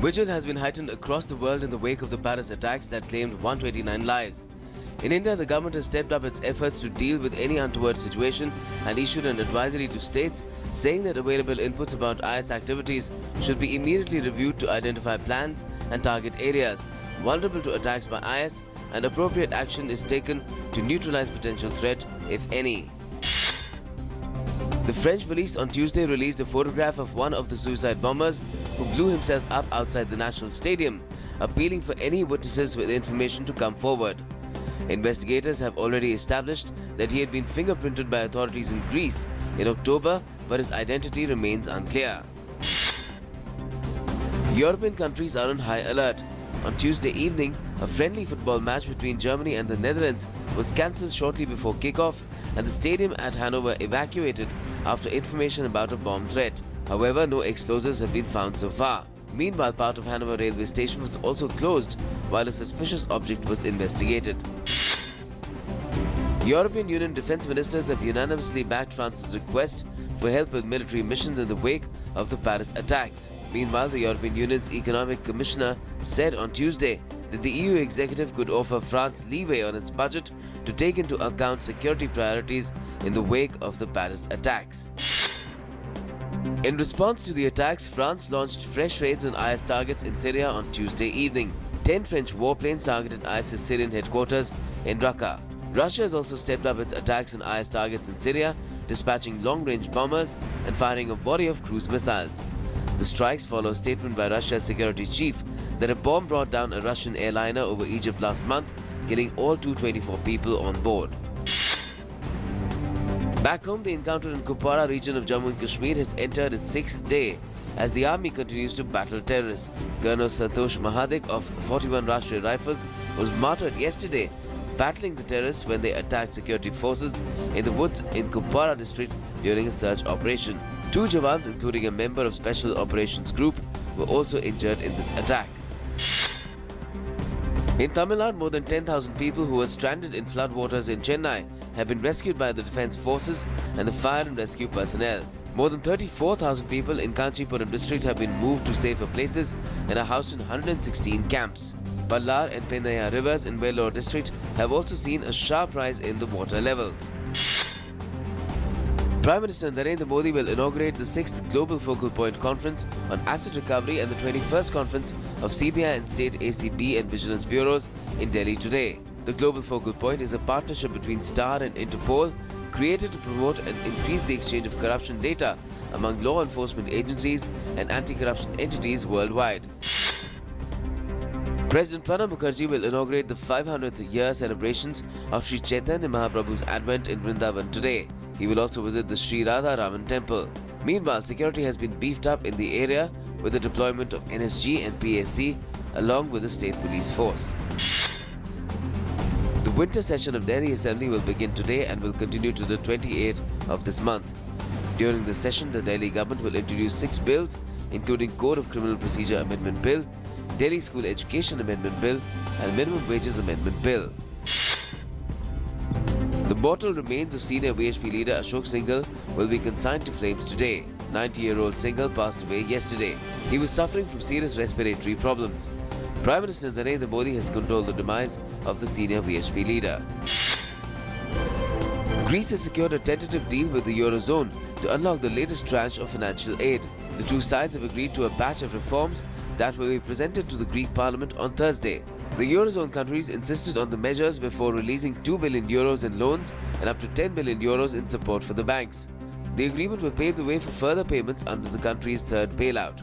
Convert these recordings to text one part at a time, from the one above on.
Vigil has been heightened across the world in the wake of the Paris attacks that claimed 129 lives. In India, the government has stepped up its efforts to deal with any untoward situation and issued an advisory to states saying that available inputs about IS activities should be immediately reviewed to identify plans and target areas vulnerable to attacks by IS, and appropriate action is taken to neutralize potential threat, if any. The French police on Tuesday released a photograph of one of the suicide bombers who blew himself up outside the National Stadium, appealing for any witnesses with information to come forward. Investigators have already established that he had been fingerprinted by authorities in Greece in October, but his identity remains unclear. European countries are on high alert. On Tuesday evening, a friendly football match between Germany and the Netherlands was cancelled shortly before kickoff, and the stadium at Hanover evacuated after information about a bomb threat. However, no explosives have been found so far. Meanwhile, part of Hanover railway station was also closed while a suspicious object was investigated. European Union defense ministers have unanimously backed France's request for help with military missions in the wake of the Paris attacks. Meanwhile, the European Union's Economic Commissioner said on Tuesday that the EU executive could offer France leeway on its budget to take into account security priorities in the wake of the Paris attacks. In response to the attacks, France launched fresh raids on IS targets in Syria on Tuesday evening. 10 French warplanes targeted IS's Syrian headquarters in Raqqa. Russia has also stepped up its attacks on IS targets in Syria, dispatching long-range bombers and firing a volley of cruise missiles. The strikes follow a statement by Russia's security chief that a bomb brought down a Russian airliner over Egypt last month, killing all 224 people on board. Back home, the encounter in Kupwara region of Jammu and Kashmir has entered its 6th day as the army continues to battle terrorists. Colonel Santosh Mahadik of 41 Rashtriya Rifles was martyred yesterday, battling the terrorists when they attacked security forces in the woods in Kupwara district during a search operation. 2 Jawans, including a member of Special Operations Group, were also injured in this attack. In Tamil Nadu, more than 10,000 people who were stranded in floodwaters in Chennai have been rescued by the defense forces and the fire and rescue personnel. More than 34,000 people in Kanchipuram district have been moved to safer places and are housed in 116 camps. Pallar and Pennaya rivers in Vellore district have also seen a sharp rise in the water levels. Prime Minister Narendra Modi will inaugurate the 6th Global Focal Point Conference on Asset Recovery and the 21st Conference of CBI and State ACB and Vigilance Bureaus in Delhi today. The Global Focal Point is a partnership between STAR and Interpol, created to promote and increase the exchange of corruption data among law enforcement agencies and anti-corruption entities worldwide. President Pranab Mukherjee will inaugurate the 500th year celebrations of Sri Chaitanya Mahaprabhu's Advent in Vrindavan today. He will also visit the Sri Radha Raman temple. Meanwhile, security has been beefed up in the area with the deployment of NSG and PAC along with the state police force. The winter session of Delhi Assembly will begin today and will continue to the 28th of this month. During the session, the Delhi government will introduce 6 bills, including Code of Criminal Procedure Amendment Bill, Delhi School Education Amendment Bill and Minimum Wages Amendment Bill. The mortal remains of senior VHP leader Ashok Singhal will be consigned to flames today. 90-year-old Singhal passed away yesterday. He was suffering from serious respiratory problems. Prime Minister Narendra Modi has condoled the demise of the senior VHP leader. Greece has secured a tentative deal with the Eurozone to unlock the latest tranche of financial aid. The two sides have agreed to a batch of reforms that will be presented to the Greek Parliament on Thursday. The Eurozone countries insisted on the measures before releasing 2 billion euros in loans and up to 10 billion euros in support for the banks. The agreement will pave the way for further payments under the country's third bailout.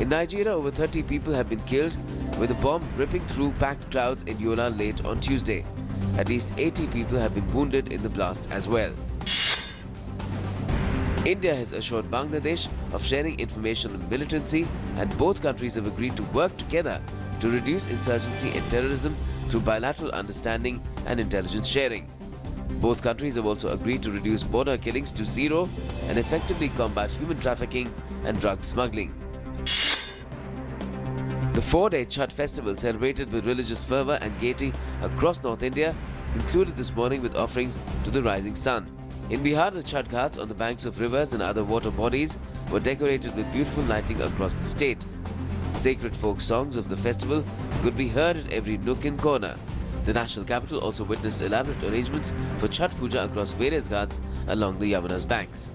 In Nigeria, over 30 people have been killed with a bomb ripping through packed crowds in Yola late on Tuesday. At least 80 people have been wounded in the blast as well. India has assured Bangladesh of sharing information on militancy, and both countries have agreed to work together to reduce insurgency and terrorism through bilateral understanding and intelligence sharing. Both countries have also agreed to reduce border killings to zero and effectively combat human trafficking and drug smuggling. The 4-day Chhath festival, celebrated with religious fervour and gaiety across North India, concluded this morning with offerings to the rising sun. In Bihar, the Chhat Ghats on the banks of rivers and other water bodies were decorated with beautiful lighting across the state. Sacred folk songs of the festival could be heard at every nook and corner. The national capital also witnessed elaborate arrangements for Chhat Puja across various ghats along the Yamuna's banks.